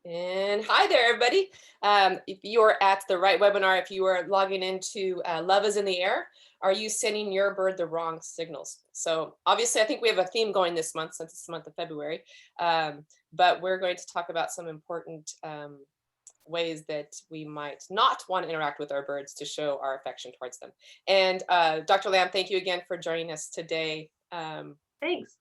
And hi there, everybody. If you are at the right webinar, if you are logging into Love is in the Air, are you sending your bird the wrong signals? So obviously, I think we have a theme going this month since it's the month of February, but we're going to talk about some important ways that we might not want to interact with our birds to show our affection towards them. And Dr. Lamb, thank you again for joining us today. Thanks.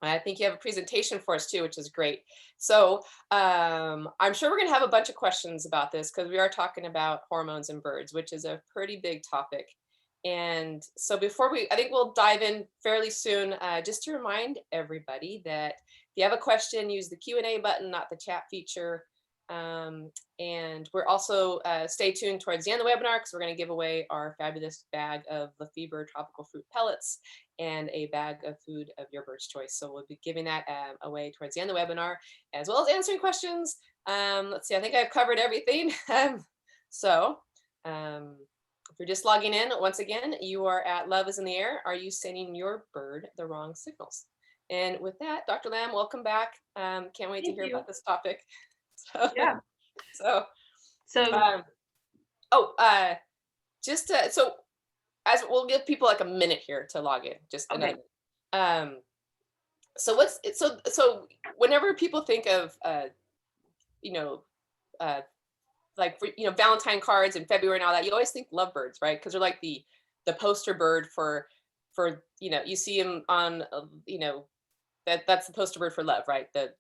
I think you have a presentation for us too, which is great. So I'm sure we're going to have a bunch of questions about this because we are talking about hormones in birds, which is a pretty big topic. And so I think we'll dive in fairly soon. Just to remind everybody that if you have a question, use the Q&A button, not the chat feature. And we're also stay tuned towards the end of the webinar because we're going to give away our fabulous bag of Lafeber tropical fruit pellets and a bag of food of your bird's choice. So we'll be giving that away towards the end of the webinar, as well as answering questions. Let's see, I think I've covered everything. If you're just logging in, once again, you are at Love is in the Air. Are you sending your bird the wrong signals? And with that, Dr. Lamb, welcome back. Can't wait to hear about this topic. So, yeah. So as we'll give people like a minute here to log in, just okay. Another. So whenever people think of like for Valentine cards in February and all that, you always think lovebirds, right? Because they're like the poster bird for you see them on that's the poster bird for love, right? The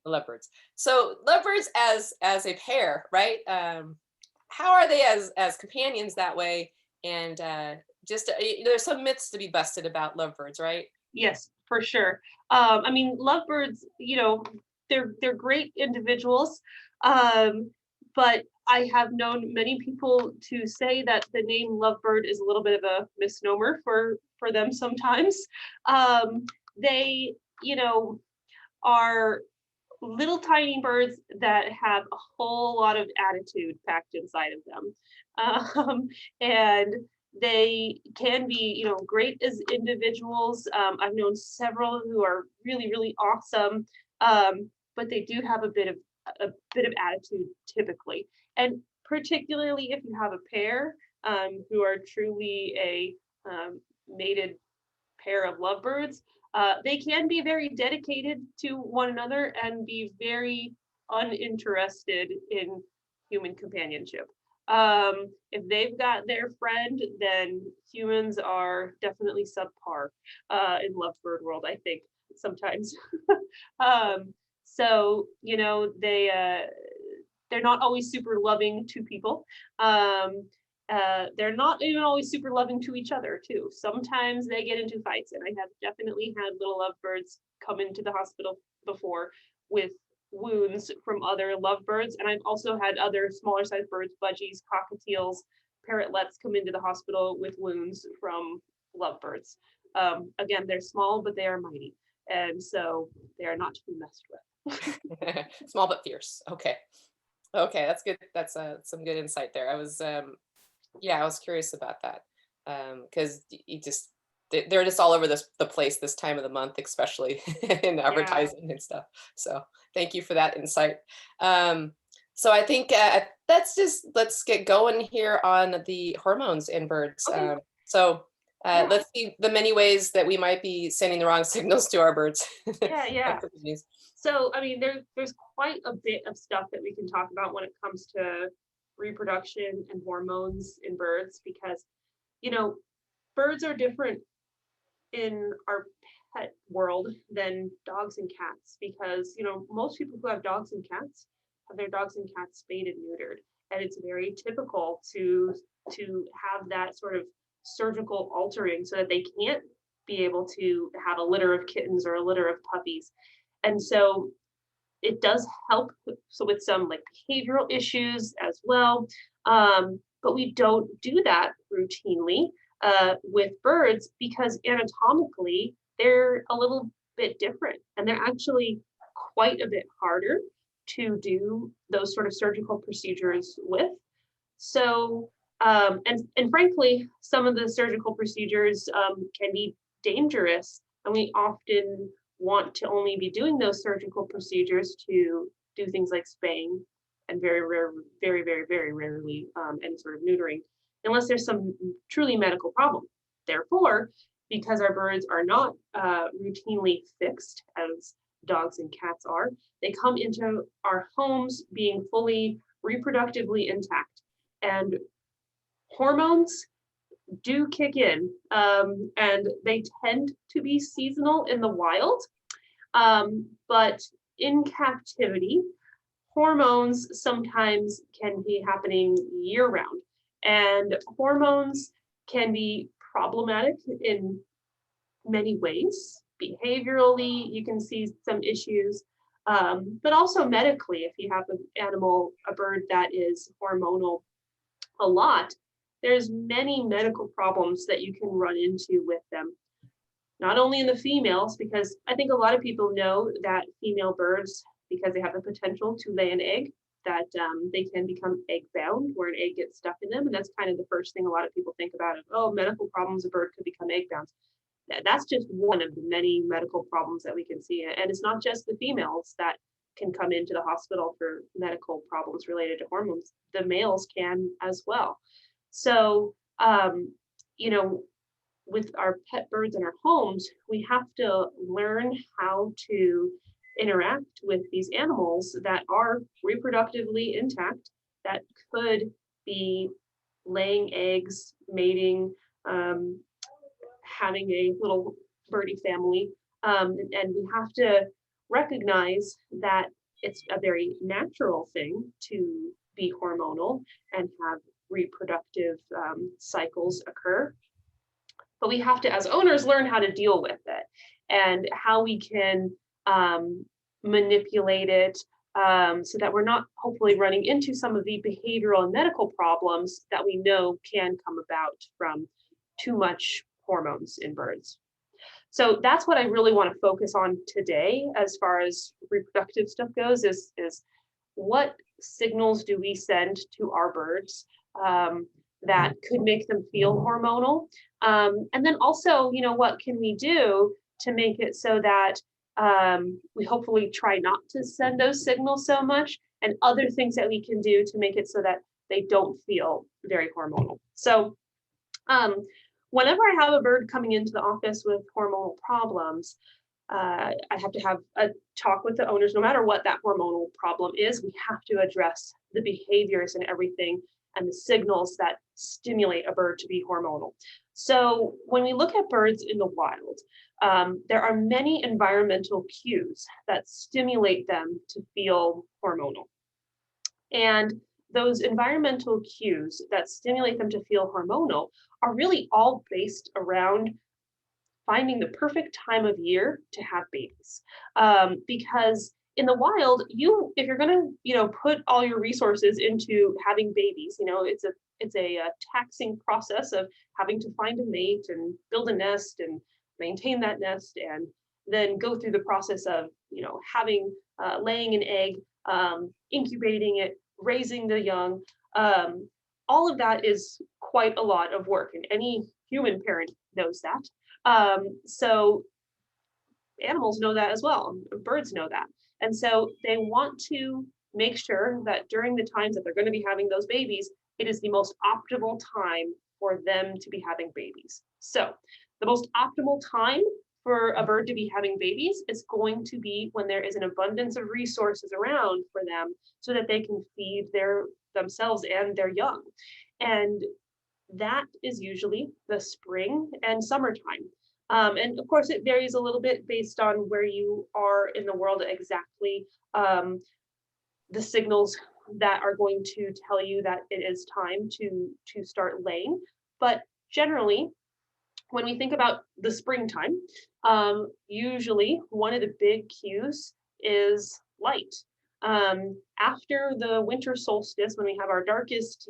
lovebirds. So lovebirds as a pair, right? How are they as companions that way? And there's some myths to be busted about lovebirds, right? Yes, for sure. I mean, lovebirds, they're great individuals, but I have known many people to say that the name lovebird is a little bit of a misnomer for them sometimes. They are little tiny birds that have a whole lot of attitude packed inside of them. And they can be, great as individuals. I've known several who are really, really awesome, but they do have a bit of attitude typically. And particularly if you have a pair who are truly a mated pair of lovebirds, they can be very dedicated to one another and be very uninterested in human companionship. If they've got their friend, then humans are definitely subpar in lovebird world, I think, sometimes. So, they're not always super loving to people. They're not even always super loving to each other too. Sometimes they get into fights, and I have definitely had little lovebirds come into the hospital before with wounds from other lovebirds, and I've also had other smaller sized birds, budgies, cockatiels, parrotlets come into the hospital with wounds from lovebirds. Again, they're small, but they are mighty, and so they are not to be messed with. Small but fierce. Okay, that's good. That's some good insight there. I was curious about that because they're just all over the place this time of the month, especially in advertising and stuff. So thank you for that insight. So I think let's get going here on the hormones in birds. Okay. Let's see the many ways that we might be sending the wrong signals to our birds. Yeah. So, I mean, there's quite a bit of stuff that we can talk about when it comes to reproduction and hormones in birds, because, birds are different in our pet world than dogs and cats, because, most people who have dogs and cats have their dogs and cats spayed and neutered. And it's very typical to have that sort of surgical altering so that they can't be able to have a litter of kittens or a litter of puppies. And so it does help with some like behavioral issues as well. But we don't do that routinely with birds because anatomically they're a little bit different, and they're actually quite a bit harder to do those sort of surgical procedures with. So, and frankly, some of the surgical procedures can be dangerous, and we often want to only be doing those surgical procedures to do things like spaying, and very rare, very rarely any sort of neutering, unless there's some truly medical problem. Therefore, because our birds are not routinely fixed as dogs and cats are, they come into our homes being fully reproductively intact. And hormones do kick in, and they tend to be seasonal in the wild. But in captivity, hormones sometimes can be happening year round. And hormones can be problematic in many ways. Behaviorally, you can see some issues, but also medically, if you have an animal, a bird that is hormonal a lot, there's many medical problems that you can run into with them. Not only in the females, because I think a lot of people know that female birds, because they have the potential to lay an egg, that they can become egg bound, where an egg gets stuck in them. And that's kind of the first thing a lot of people think about of, oh, medical problems, a bird could become egg bound. That's just one of the many medical problems that we can see. And it's not just the females that can come into the hospital for medical problems related to hormones. The males can as well. So, you know, with our pet birds in our homes, we have to learn how to interact with these animals that are reproductively intact, that could be laying eggs, mating, having a little birdie family. And we have to recognize that it's a very natural thing to be hormonal and have reproductive cycles occur. But we have to, as owners, learn how to deal with it and how we can manipulate it, so that we're not hopefully running into some of the behavioral and medical problems that we know can come about from too much hormones in birds. So that's what I really want to focus on today as far as reproductive stuff goes, is what signals do we send to our birds that could make them feel hormonal? And then also, you know, what can we do to make it so that we hopefully try not to send those signals so much, and other things that we can do to make it so that they don't feel very hormonal. So whenever I have a bird coming into the office with hormonal problems, I have to have a talk with the owners. No matter what that hormonal problem is, we have to address the behaviors and everything and the signals that stimulate a bird to be hormonal. So when we look at birds in the wild, there are many environmental cues that stimulate them to feel hormonal. And those environmental cues that stimulate them to feel hormonal are really all based around finding the perfect time of year to have babies. Because in the wild, if you're gonna, put all your resources into having babies, it's a taxing process of having to find a mate and build a nest and maintain that nest, and then go through the process of, having, laying an egg, incubating it, raising the young. All of that is quite a lot of work, and any human parent knows that. So animals know that as well. Birds know that. And so they want to make sure that during the times that they're going to be having those babies, it is the most optimal time for them to be having babies. So the most optimal time for a bird to be having babies is going to be when there is an abundance of resources around for them, so that they can feed themselves and their young. And that is usually the spring and summertime. And of course, it varies a little bit based on where you are in the world exactly, the signals that are going to tell you that it is time to start laying. But generally, when we think about the springtime, usually one of the big cues is light. After the winter solstice, when we have our darkest,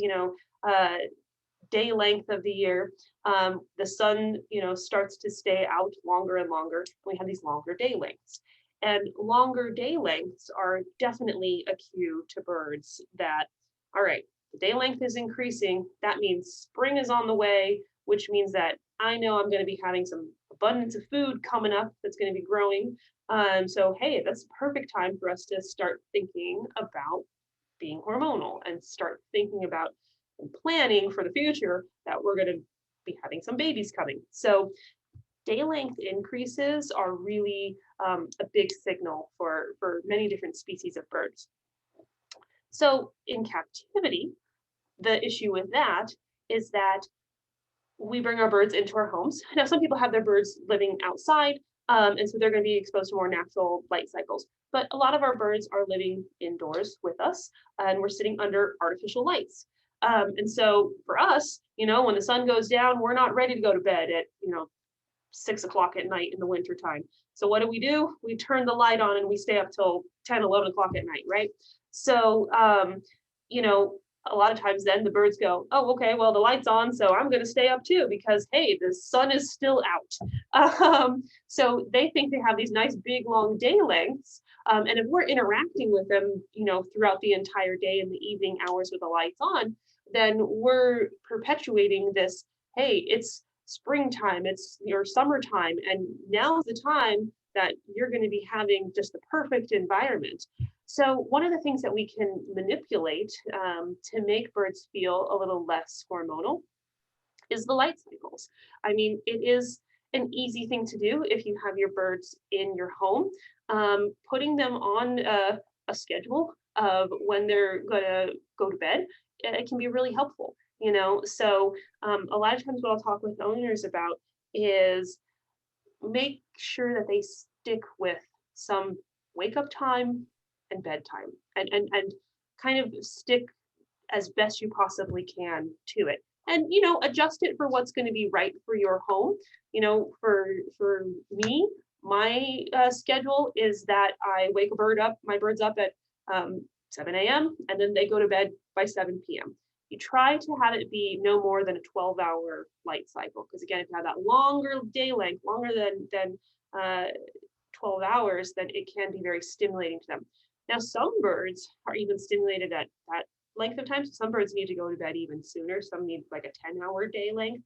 day length of the year, the sun, starts to stay out longer and longer. We have these longer day lengths. And longer day lengths are definitely a cue to birds that, all right, the day length is increasing. That means spring is on the way, which means that I know I'm going to be having some abundance of food coming up that's going to be growing. So, hey, that's the perfect time for us to start thinking about being hormonal and start thinking about and planning for the future that we're going to be having some babies coming. So, day length increases are really a big signal for many different species of birds. So, in captivity, the issue with that is that we bring our birds into our homes. Now, some people have their birds living outside, and so they're going to be exposed to more natural light cycles. But a lot of our birds are living indoors with us, and we're sitting under artificial lights. And so for us, when the sun goes down, we're not ready to go to bed at 6 o'clock at night in the winter time. So what do? We turn the light on and we stay up till 10, 11 o'clock at night, right? So, you know, a lot of times then the birds go, oh, okay, well, the light's on, so I'm going to stay up too because, hey, the sun is still out. So they think they have these nice big long day lengths. And if we're interacting with them, throughout the entire day and the evening hours with the lights on, then we're perpetuating this, hey, it's springtime, it's your summertime, and now's the time that you're going to be having just the perfect environment. So one of the things that we can manipulate to make birds feel a little less hormonal is the light cycles. I mean, it is an easy thing to do if you have your birds in your home. Putting them on a schedule of when they're going to go to bed, it can be really helpful. So a lot of times what I'll talk with owners about is make sure that they stick with some wake up time and bedtime, and kind of stick as best you possibly can to it, and adjust it for what's going to be right for your home. For me, my schedule is that I wake my birds up at 7 a.m. and then they go to bed by 7 p.m. You try to have it be no more than a 12-hour light cycle, because again, if you have that longer day length, longer than 12 hours, then it can be very stimulating to them. Now, some birds are even stimulated at that length of time. So some birds need to go to bed even sooner. Some need like a 10-hour day length.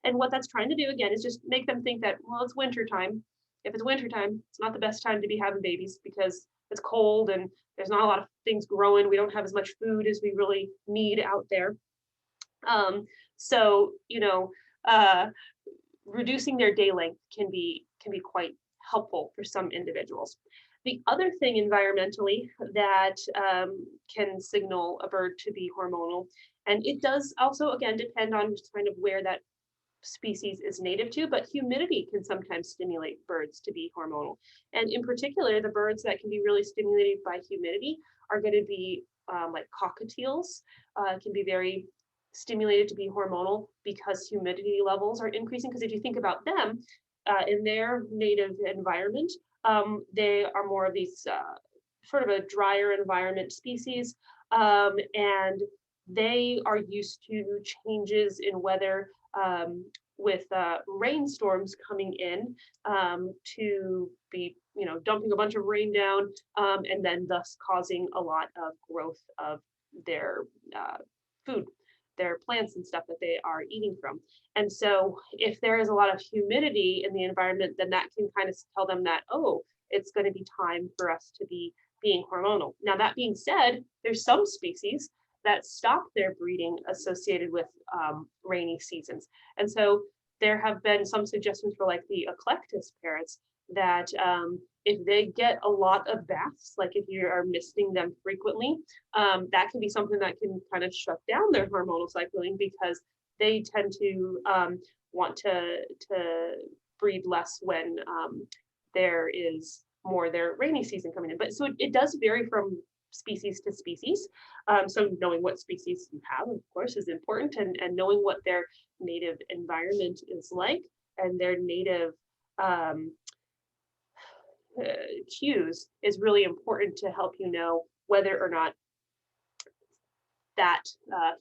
And what that's trying to do, again, is just make them think that, well, it's winter time. If it's winter time, it's not the best time to be having babies because it's cold and there's not a lot of things growing. We don't have as much food as we really need out there. So, reducing their day length can be quite helpful for some individuals. The other thing environmentally that can signal a bird to be hormonal, and it does also, again, depend on kind of where that species is native to, but humidity can sometimes stimulate birds to be hormonal. And in particular, the birds that can be really stimulated by humidity are going to be like cockatiels, can be very stimulated to be hormonal because humidity levels are increasing. Because if you think about them in their native environment, they are more of these sort of a drier environment species, and they are used to changes in weather, with rainstorms coming in, to be, dumping a bunch of rain down, and then thus causing a lot of growth of their food, their plants and stuff that they are eating from. And so if there is a lot of humidity in the environment, then that can kind of tell them that, oh, it's going to be time for us to be being hormonal. Now, that being said, there's some species that stop their breeding associated with rainy seasons. And so there have been some suggestions for like the eclectus parrots that if they get a lot of baths, like if you are misting them frequently, that can be something that can kind of shut down their hormonal cycling, because they tend to want to breed less when there is more their rainy season coming in. But so it does vary from species to species. So knowing what species you have, of course, is important, and knowing what their native environment is like and their native cues is really important to help you know whether or not that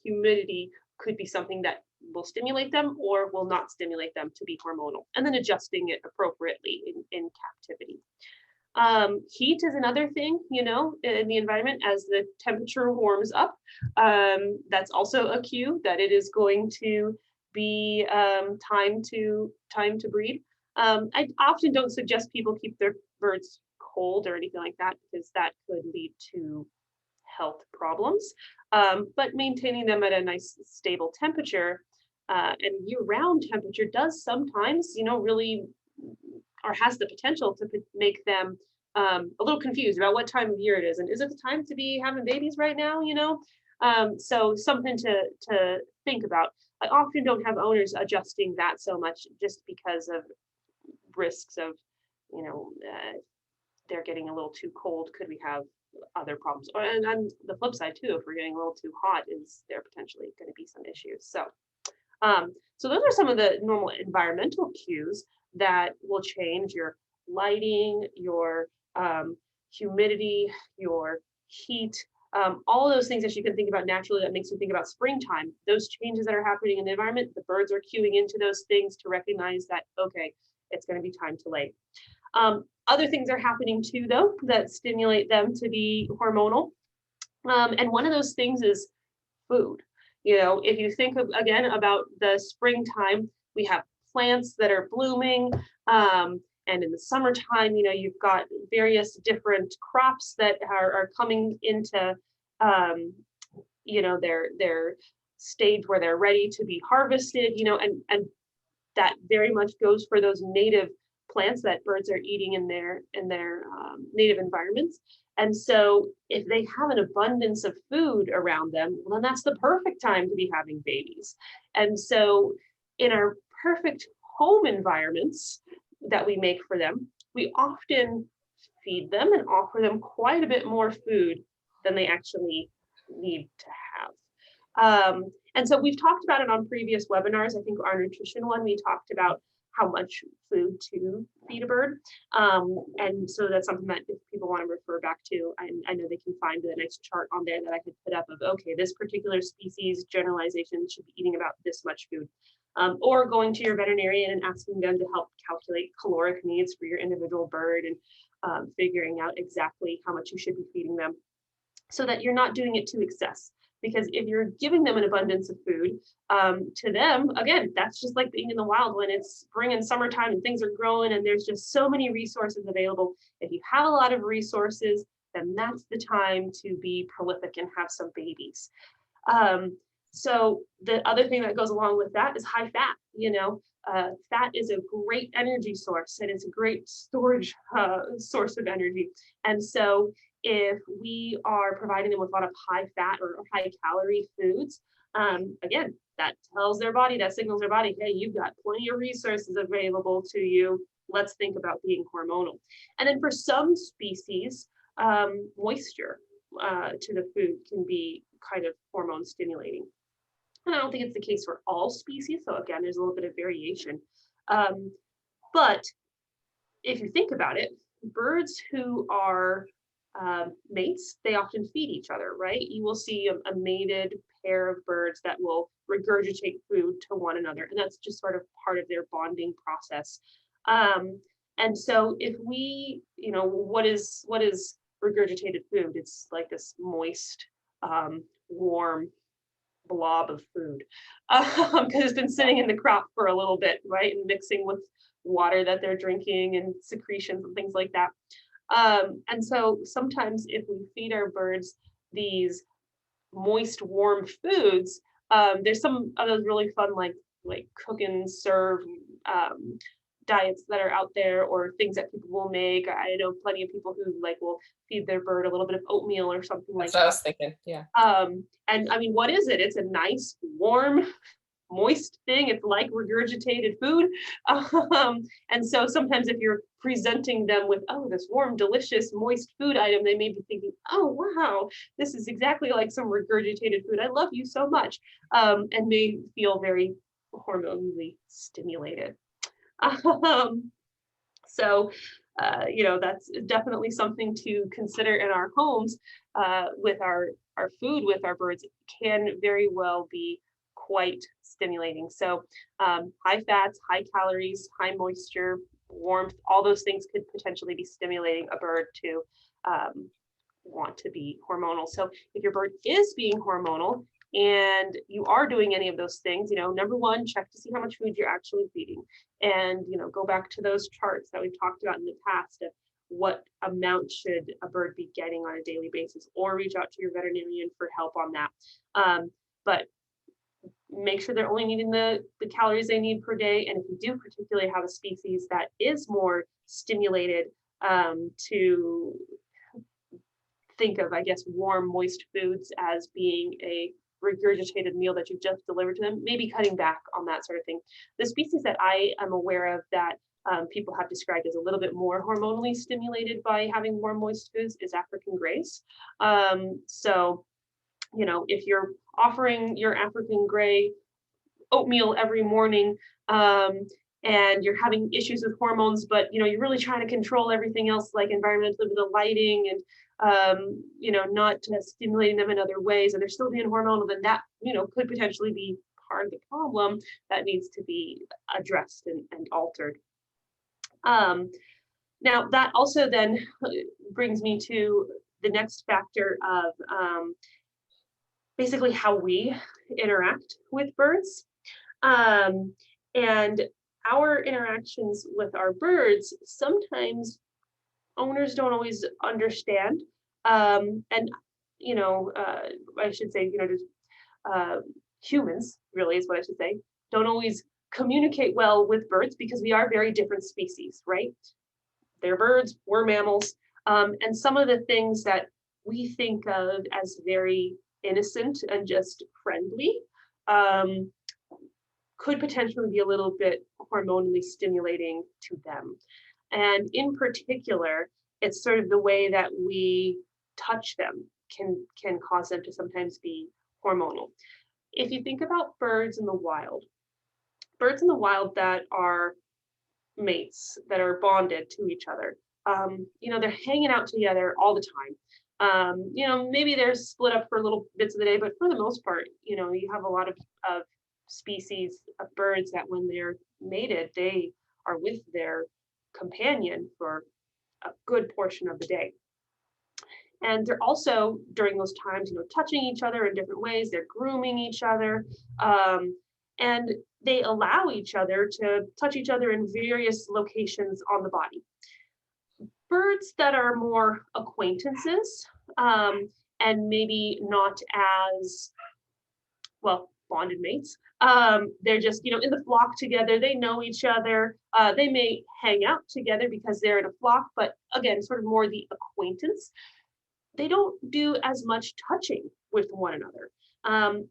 humidity could be something that will stimulate them or will not stimulate them to be hormonal, and then adjusting it appropriately in captivity. Heat is another thing, in the environment as the temperature warms up. That's also a cue that it is going to be time to breed. I often don't suggest people keep their birds cold or anything like that, because that could lead to health problems. But maintaining them at a nice stable temperature and year-round temperature does sometimes, really, or has the potential to make them a little confused about what time of year it is, and is it the time to be having babies right now? So something to think about. I often don't have owners adjusting that so much just because of risks of, they're getting a little too cold. Could we have other problems? And on the flip side too, if we're getting a little too hot, is there potentially going to be some issues? So those are some of the normal environmental cues that will change your lighting, your humidity, your heat, all those things that you can think about naturally that makes you think about springtime. Those changes that are happening in the environment, the birds are cueing into those things to recognize that, okay, it's going to be time to lay. Other things are happening too, though, that stimulate them to be hormonal. And one of those things is food. If you think again about the springtime, we have plants that are blooming. And in the summertime, you've got various different crops that are coming into, their stage where they're ready to be harvested, and that very much goes for those native plants that birds are eating in their native environments. And so if they have an abundance of food around them, well, then that's the perfect time to be having babies. And so in our perfect home environments that we make for them, we often feed them and offer them quite a bit more food than they actually need to have. And so we've talked about it on previous webinars. I think our nutrition one, we talked about how much food to feed a bird. And so that's something that if people want to refer back to, I know they can find a nice chart on there that I could put up of, okay, this particular species generalization should be eating about this much food. Or going to your veterinarian and asking them to help calculate caloric needs for your individual bird and figuring out exactly how much you should be feeding them so that you're not doing it to excess. Because if you're giving them an abundance of food, to them, again, that's just like being in the wild when it's spring and summertime and things are growing and there's just so many resources available. If you have a lot of resources, then that's the time to be prolific and have some babies. So the other thing that goes along with that is high fat. Fat is a great energy source and it's a great storage source of energy. And so if we are providing them with a lot of high fat or high calorie foods, again, that tells their body, that signals their body, hey, you've got plenty of resources available to you. Let's think about being hormonal. And then for some species, moisture to the food can be kind of hormone stimulating. And I don't think it's the case for all species. So again, there's a little bit of variation. But if you think about it, birds who are mates, they often feed each other, right? You will see a mated pair of birds that will regurgitate food to one another. And that's just sort of part of their bonding process. And so if we, what is regurgitated food? It's like this moist, warm blob of food because it's been sitting in the crop for a little bit, right? And mixing with water that they're drinking and secretions and things like that. And so sometimes if we feed our birds these moist, warm foods, there's some of those really fun, like cook and serve diets that are out there, or things that people will make. I know plenty of people who will feed their bird a little bit of oatmeal or something like that. That's what I was thinking, yeah. And I mean, what is it? It's a nice, warm, moist thing. It's like regurgitated food. And so sometimes if you're presenting them with, oh, this warm, delicious, moist food item, they may be thinking, oh, wow, this is exactly like some regurgitated food. I love you so much. And may feel very hormonally stimulated. So, that's definitely something to consider in our homes with our food, with our birds. It can very well be quite stimulating. So high fats, high calories, high moisture, warmth, all those things could potentially be stimulating a bird to want to be hormonal. So if your bird is being hormonal and you are doing any of those things, number one, check to see how much food you're actually feeding. And, go back to those charts that we've talked about in the past of what amount should a bird be getting on a daily basis, or reach out to your veterinarian for help on that. But make sure they're only needing the calories they need per day. And if you do particularly have a species that is more stimulated, to think of, I guess, warm, moist foods as being a regurgitated meal that you've just delivered to them, maybe cutting back on that sort of thing. The species that I am aware of that people have described as a little bit more hormonally stimulated by having warm, moist foods is African grays. So, if you're offering your African gray oatmeal every morning, and you're having issues with hormones, but you're really trying to control everything else, like environmentally with the lighting and not stimulating them in other ways, and they're still being hormonal, then that could potentially be part of the problem that needs to be addressed and altered. Now that also then brings me to the next factor of basically how we interact with birds. And our interactions with our birds, sometimes owners don't always understand. And, I should say, just humans, really is what I should say, don't always communicate well with birds because we are very different species, right? They're birds, we're mammals. And some of the things that we think of as very innocent and just friendly, could potentially be a little bit hormonally stimulating to them. And in particular, it's sort of the way that we touch them can cause them to sometimes be hormonal. If you think about birds in the wild that are mates, that are bonded to each other, they're hanging out together all the time. Maybe they're split up for little bits of the day, but for the most part, you have a lot of species of birds that when they're mated, they are with their companion for a good portion of the day. And they're also, during those times, touching each other in different ways. They're grooming each other. And they allow each other to touch each other in various locations on the body. Birds that are more acquaintances, and maybe not as, well, bonded mates. They're just, in the flock together. They know each other. They may hang out together because they're in a flock, but again, sort of more the acquaintance. They don't do as much touching with one another.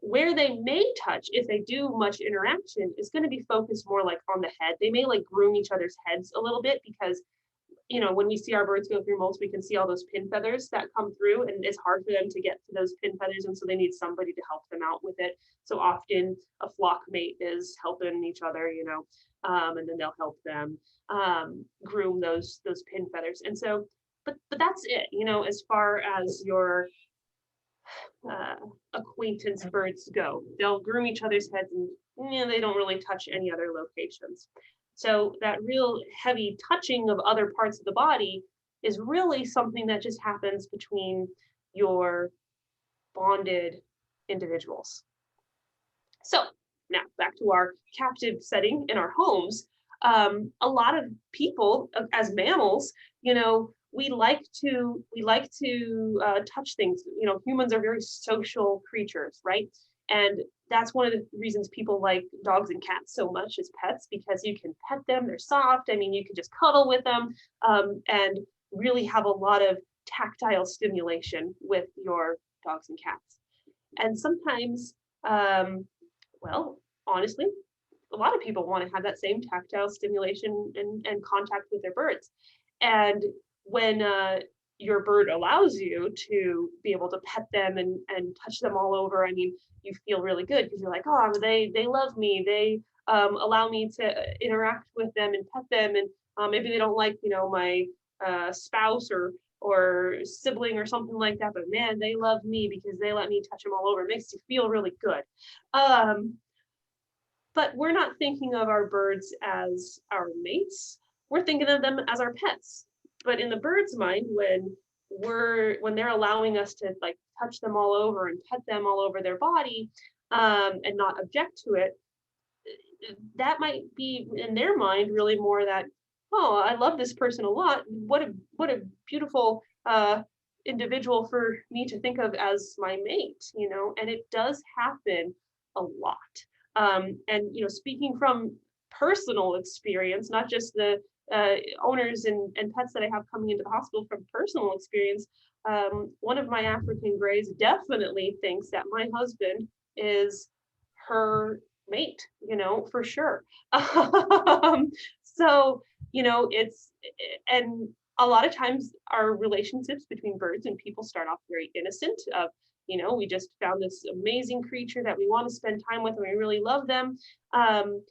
Where they may touch, if they do much interaction, is going to be focused more like on the head. They may like groom each other's heads a little bit because, when we see our birds go through molts, we can see all those pin feathers that come through, and it's hard for them to get to those pin feathers, and so they need somebody to help them out with it. So often a flock mate is helping each other, and then they'll help them groom those pin feathers. And so, but that's it, as far as your acquaintance birds go. They'll groom each other's heads, and they don't really touch any other locations. So that real heavy touching of other parts of the body is really something that just happens between your bonded individuals. So now back to our captive setting in our homes. A lot of people, as mammals, we like to touch things. Humans are very social creatures, right? And that's one of the reasons people like dogs and cats so much as pets, because you can pet them, they're soft. I mean, you can just cuddle with them, and really have a lot of tactile stimulation with your dogs and cats. And sometimes, well, honestly, a lot of people want to have that same tactile stimulation and contact with their birds. And when your bird allows you to be able to pet them and touch them all over, I mean, you feel really good because you're like, oh, they love me. They allow me to interact with them and pet them. And maybe they don't like, my spouse or sibling or something like that, but man, they love me because they let me touch them all over. It makes you feel really good. But we're not thinking of our birds as our mates. We're thinking of them as our pets. But in the bird's mind, when they're allowing us to like touch them all over and pet them all over their body, and not object to it, that might be in their mind really more that oh, I love this person a lot. What a beautiful individual for me to think of as my mate, you know, and it does happen a lot. And you know, speaking from personal experience, not just the owners and pets that I have coming into the hospital from personal experience, one of my African Greys definitely thinks that my husband is her mate, you know, for sure. So, you know, and a lot of times our relationships between birds and people start off very innocent of, you know, we just found this amazing creature that we want to spend time with and we really love them. Um,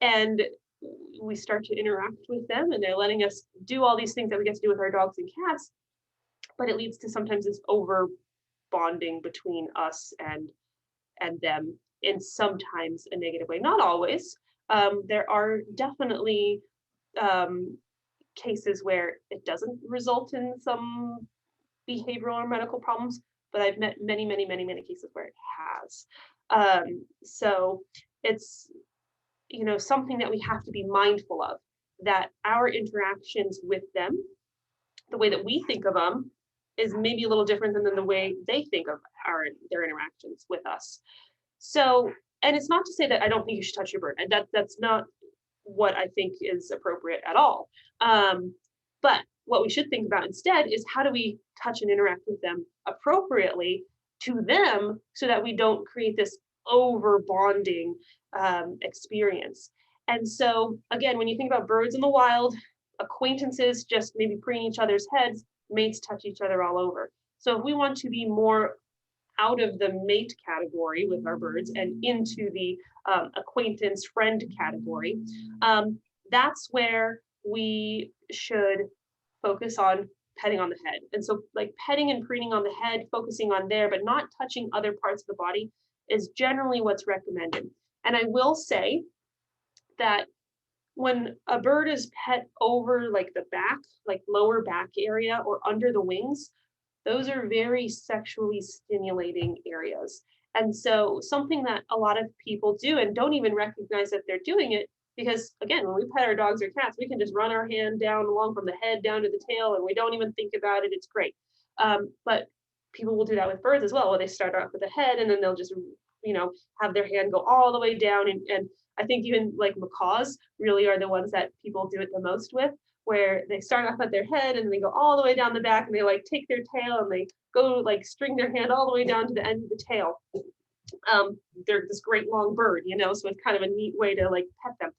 and we start to interact with them and they're letting us do all these things that we get to do with our dogs and cats, but it leads to sometimes this over bonding between us and them in sometimes a negative way, not always. There are definitely um, cases where it doesn't result in some behavioral or medical problems, but I've met many cases where it has. So it's, you know, something that we have to be mindful of, that our interactions with them, the way that we think of them, is maybe a little different than the way they think of their interactions with us. So, and it's not to say that I don't think you should touch your bird, and that's not what I think is appropriate at all. But what we should think about instead is how do we touch and interact with them appropriately to them so that we don't create this over bonding experience. And so, again, when you think about birds in the wild, acquaintances just maybe preening each other's heads, mates touch each other all over. So, if we want to be more out of the mate category with our birds and into the acquaintance friend category, that's where we should focus on petting on the head. And so, like petting and preening on the head, focusing on there, but not touching other parts of the body is generally what's recommended. And I will say that when a bird is pet over like the back, like lower back area or under the wings, those are very sexually stimulating areas. And so, something that a lot of people do and don't even recognize that they're doing it, because again, when we pet our dogs or cats, we can just run our hand down along from the head down to the tail and we don't even think about it. It's great. But people will do that with birds as well, where they start off with the head and then they'll just, you know, have their hand go all the way down. And I think even like macaws really are the ones that people do it the most with, where they start off at their head and they go all the way down the back and they like take their tail and they go like string their hand all the way down to the end of the tail. They're this great long bird, you know, so it's kind of a neat way to like pet them.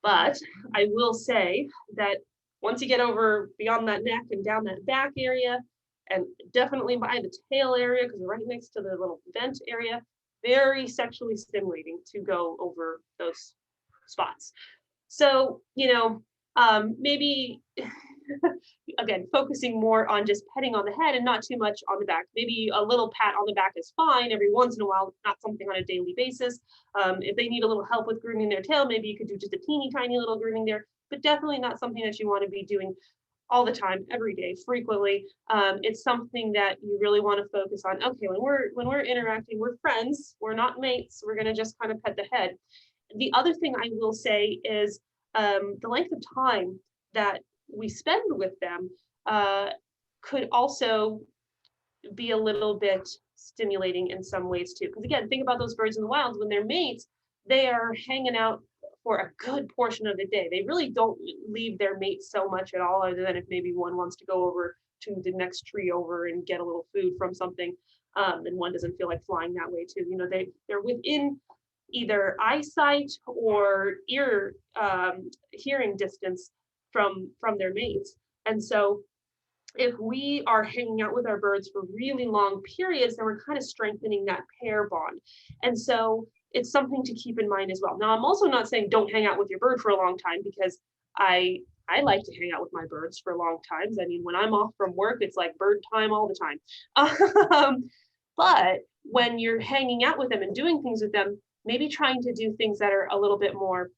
But I will say that once you get over beyond that neck and down that back area, and definitely by the tail area, because we're right next to the little vent area, very sexually stimulating to go over those spots. So, you know, maybe again, focusing more on just petting on the head and not too much on the back. Maybe a little pat on the back is fine every once in a while, not something on a daily basis. If they need a little help with grooming their tail, maybe you could do just a teeny tiny little grooming there, but definitely not something that you want to be doing all the time, every day, frequently. It's something that you really want to focus on. Okay, when we're interacting, we're friends, we're not mates. We're going to just kind of pet the head. The other thing I will say is the length of time that we spend with them could also be a little bit stimulating in some ways too. Because again, think about those birds in the wild, when they're mates, they are hanging out for a good portion of the day. They really don't leave their mate so much at all, other than if maybe one wants to go over to the next tree over and get a little food from something, and one doesn't feel like flying that way too. You know, they're within either eyesight or ear hearing distance from their mates. And so if we are hanging out with our birds for really long periods, then we're kind of strengthening that pair bond. And so it's something to keep in mind as well. Now, I'm also not saying don't hang out with your bird for a long time, because I like to hang out with my birds for long times. I mean, when I'm off from work, it's like bird time all the time. But when you're hanging out with them and doing things with them, maybe trying to do things that are a little bit more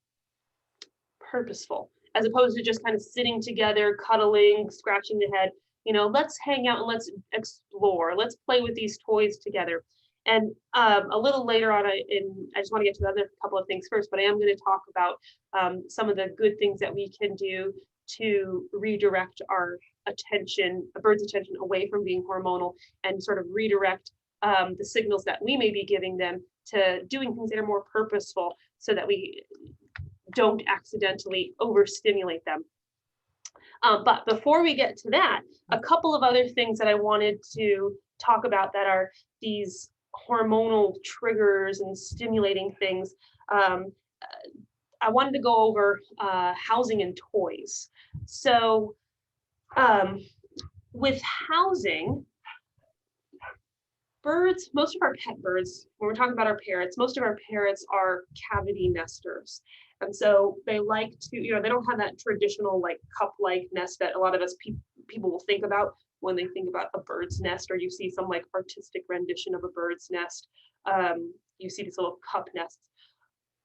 purposeful, as opposed to just kind of sitting together, cuddling, scratching the head. You know, let's hang out and let's explore. Let's play with these toys together. And a little later on, I just want to get to another couple of things first, but I am going to talk about some of the good things that we can do to redirect our attention, a bird's attention, away from being hormonal and sort of redirect the signals that we may be giving them to doing things that are more purposeful so that we don't accidentally overstimulate them. But before we get to that, a couple of other things that I wanted to talk about that are these hormonal triggers and stimulating things. I wanted to go over housing and toys. So with housing, birds, most of our pet birds, when we're talking about our parrots, most of our parrots are cavity nesters. And so they like to, they don't have that traditional like cup-like nest that a lot of us people will think about when they think about a bird's nest, or you see some like artistic rendition of a bird's nest. You see these little cup nests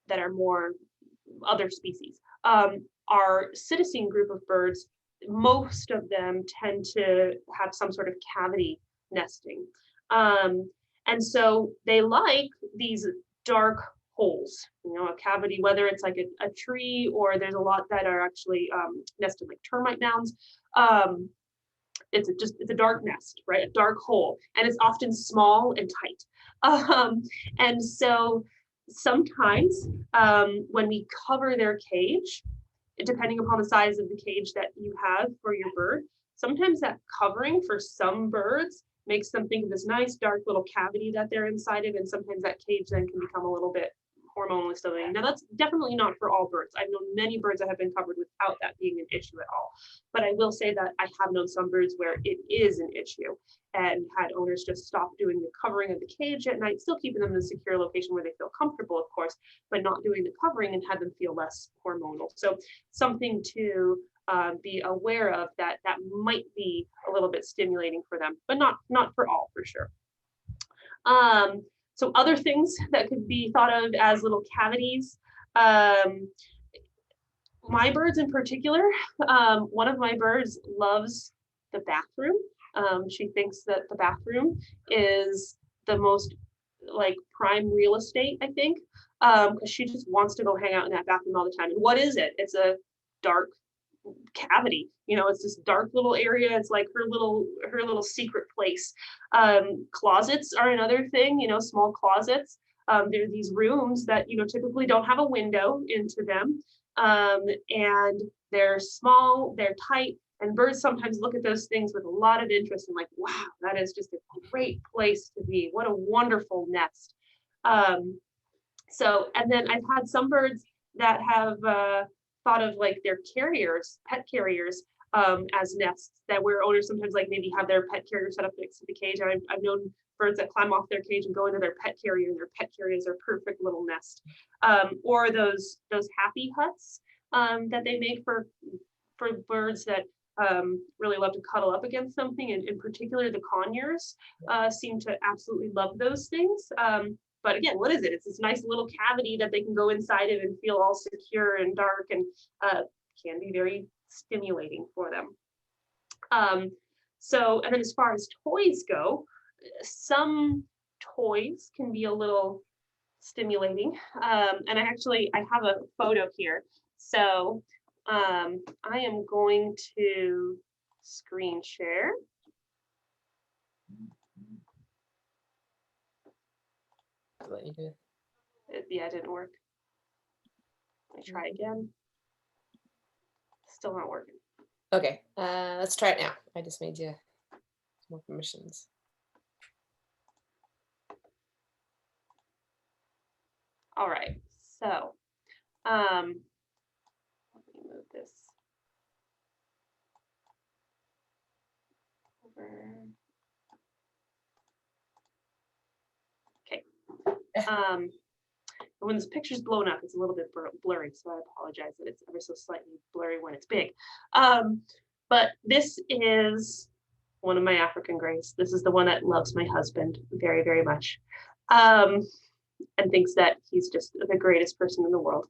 that are more other species. Our citizen group of birds, most of them tend to have some sort of cavity nesting. And so they like these dark holes, a cavity, whether it's like a tree, or there's a lot that are actually nested like termite mounds. It's a dark nest, right? A dark hole, and it's often small and tight. And so sometimes when we cover their cage, depending upon the size of the cage that you have for your bird, sometimes that covering for some birds makes them think of this nice dark little cavity that they're inside of, and sometimes that cage then can become a little bit hormonally stimulating. Now that's definitely not for all birds. I've known many birds that have been covered without that being an issue at all. But I will say that I have known some birds where it is an issue, and had owners just stop doing the covering of the cage at night, still keeping them in a secure location where they feel comfortable, of course, but not doing the covering, and had them feel less hormonal. So something to be aware of, that might be a little bit stimulating for them, but not for all, for sure. So other things that could be thought of as little cavities. My birds in particular, one of my birds loves the bathroom. She thinks that the bathroom is the most like prime real estate, I think, because she just wants to go hang out in that bathroom all the time. And what is it? It's a dark cavity, it's this dark little area. It's like her little secret place. Closets are another thing, small closets. There are these rooms that typically don't have a window into them, and they're small, they're tight, and birds sometimes look at those things with a lot of interest and like, wow, that is just a great place to be. What a wonderful nest. And then I've had some birds that have thought of like their carriers, pet carriers, as nests, that where owners sometimes like maybe have their pet carrier set up next to the cage. And I've known birds that climb off their cage and go into their pet carrier, and their pet carriers are perfect little nest. Or those happy huts that they make for birds that really love to cuddle up against something, and in particular the conures seem to absolutely love those things. But again, what is it? It's this nice little cavity that they can go inside of and feel all secure and dark, and can be very stimulating for them. And then as far as toys go, some toys can be a little stimulating. And I have a photo here. So I am going to screen share. Let you do it. Yeah, it didn't work. Let me try again. Still not working. Okay, let's try it now. I just made you more permissions. All right, so let me move this over. Okay. When this picture's blown up, it's a little bit blurry, so I apologize that it's ever so slightly blurry when it's big. But this is one of my African greys. This is the one that loves my husband very, very much, and thinks that he's just the greatest person in the world.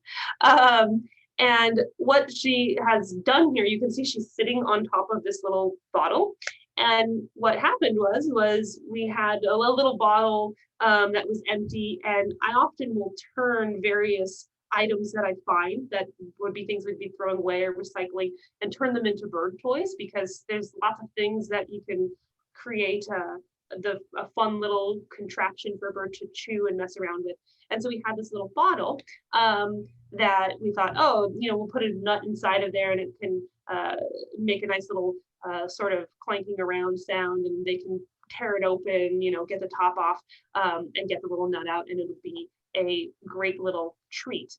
And what she has done here, you can see she's sitting on top of this little bottle, And what happened was we had a little bottle that was empty, and I often will turn various items that I find that would be things we'd be throwing away or recycling and turn them into bird toys, because there's lots of things that you can create a fun little contraption for a bird to chew and mess around with. And so we had this little bottle that we thought, oh, we'll put a nut inside of there and it can make a nice little sort of clanking around sound, and they can tear it open, get the top off and get the little nut out, and it'll be a great little treat.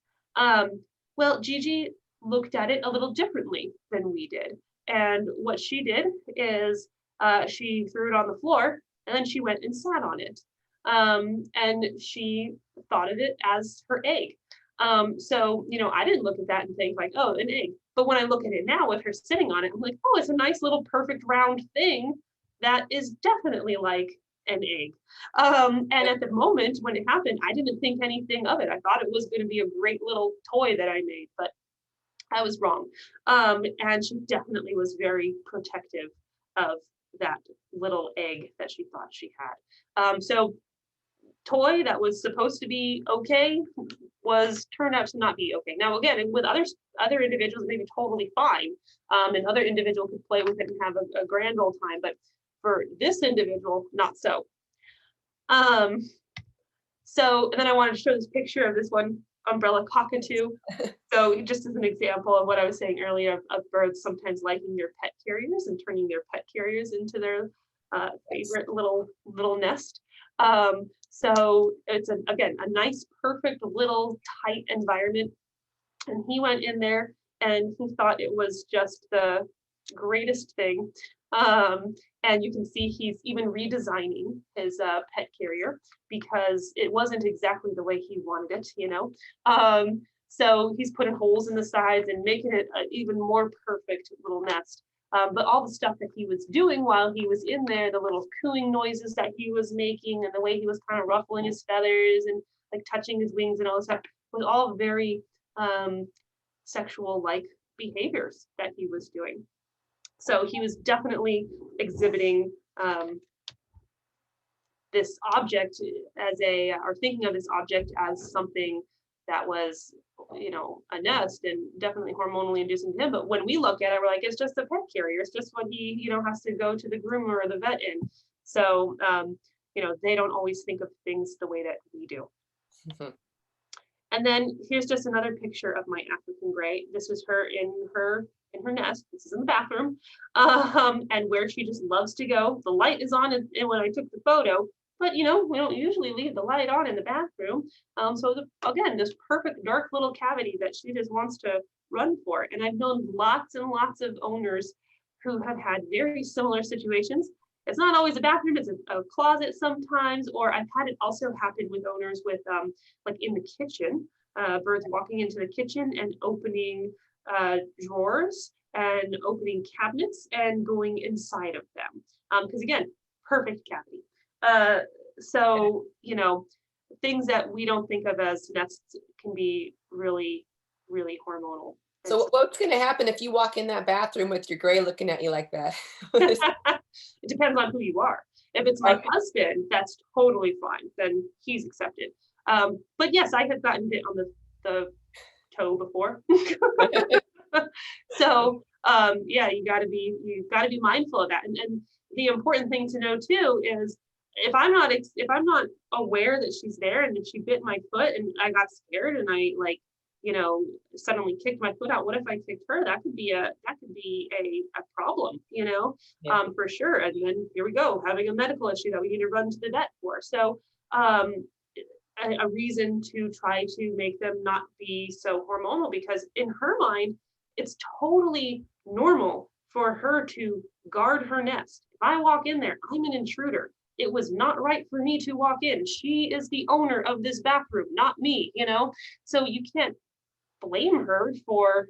Well, Gigi looked at it a little differently than we did. And what she did is she threw it on the floor, and then she went and sat on it. And she thought of it as her egg. So, I didn't look at that and think like, oh, an egg. But when I look at it now with her sitting on it, I'm like, oh, it's a nice little perfect round thing that is definitely like an egg. And at the moment when it happened, I didn't think anything of it. I thought it was going to be a great little toy that I made, but I was wrong. And she definitely was very protective of that little egg that she thought she had. So toy that was supposed to be okay turned out to not be okay. Now, again, with other individuals, maybe totally fine, and other individual could play with it and have a grand old time. But for this individual, not so. So, and then I wanted to show this picture of this one umbrella cockatoo. So just as an example of what I was saying earlier of birds sometimes liking their pet carriers and turning their pet carriers into their favorite little nest. So it's again a nice, perfect little tight environment. And he went in there and he thought it was just the greatest thing. And you can see he's even redesigning his pet carrier because it wasn't exactly the way he wanted it, so he's putting holes in the sides and making it an even more perfect little nest. But all the stuff that he was doing while he was in there, the little cooing noises that he was making and the way he was kind of ruffling his feathers and like touching his wings and all this stuff was all very sexual-like behaviors that he was doing. So he was definitely exhibiting this object or thinking of this object as something that was, a nest and definitely hormonally inducing to him. But when we look at it, we're like, it's just a pet carrier. It's just what he, has to go to the groomer or the vet in. So, they don't always think of things the way that we do. And then here's just another picture of my African gray. This was her in her nest. This is in the bathroom, and where she just loves to go. The light is on, and when I took the photo, but we don't usually leave the light on in the bathroom. So again, this perfect dark little cavity that she just wants to run for. And I've known lots and lots of owners who have had very similar situations. It's not always a bathroom, it's a closet sometimes, or I've had it also happen with owners with like in the kitchen, birds walking into the kitchen and opening drawers and opening cabinets and going inside of them. Because again, perfect cavity. So, things that we don't think of as nests can be really, really hormonal. So what's going to happen if you walk in that bathroom with your gray looking at you like that? It depends on who you are. If it's my husband, that's totally fine. Then he's accepted. But yes, I have gotten bit on the toe before. So yeah, you got to be mindful of that. And the important thing to know too is if I'm not aware that she's there and that she bit my foot and I got scared and I suddenly kicked my foot out, what if I kicked her? That could be a problem, for sure. And then here we go, having a medical issue that we need to run to the vet for. So a reason to try to make them not be so hormonal, because in her mind, it's totally normal for her to guard her nest. If I walk in there, I'm an intruder. It was not right for me to walk in. She is the owner of this bathroom, not me, So you can't blame her for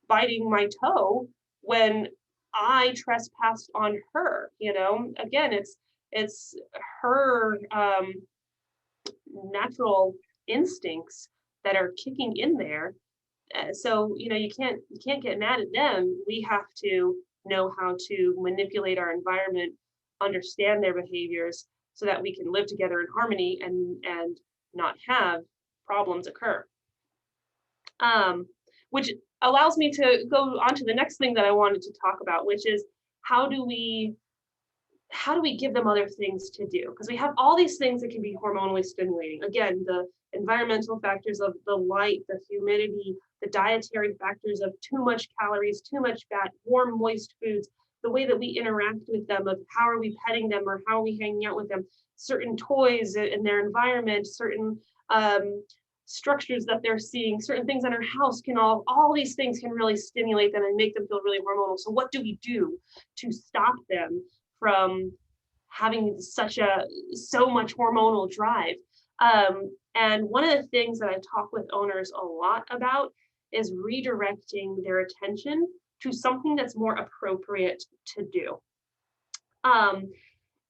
biting my toe when I trespassed on her, Again, it's her natural instincts that are kicking in there. So you can't get mad at them. We have to know how to manipulate our environment, understand their behaviors, so that we can live together in harmony and not have problems occur. Which allows me to go on to the next thing that I wanted to talk about, which is how do we give them other things to do? Because we have all these things that can be hormonally stimulating. Again, the environmental factors of the light, the humidity, the dietary factors of too much calories, too much fat, warm, moist foods, the way that we interact with them, of how are we petting them or how are we hanging out with them, certain toys in their environment, certain structures that they're seeing, certain things in our house can all these things can really stimulate them and make them feel really hormonal. So what do we do to stop them from having so much hormonal drive? And one of the things that I talk with owners a lot about is redirecting their attention to something that's more appropriate to do.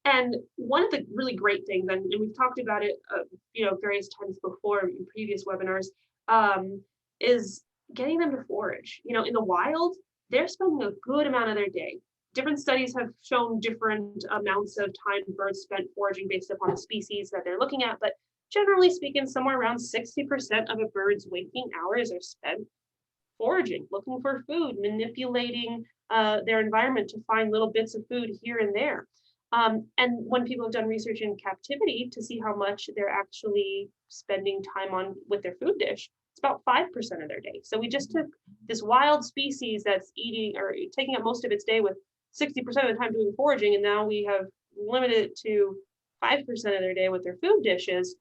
And one of the really great things, and we've talked about it, various times before in previous webinars, is getting them to forage. In the wild, they're spending a good amount of their day. Different studies have shown different amounts of time birds spent foraging based upon the species that they're looking at, but generally speaking, somewhere around 60% of a bird's waking hours are spent foraging, looking for food, manipulating their environment to find little bits of food here and there. And when people have done research in captivity to see how much they're actually spending time on with their food dish, it's about 5% of their day. So we just took this wild species that's eating or taking up most of its day with 60% of the time doing foraging, and now we have limited it to 5% of their day with their food dishes.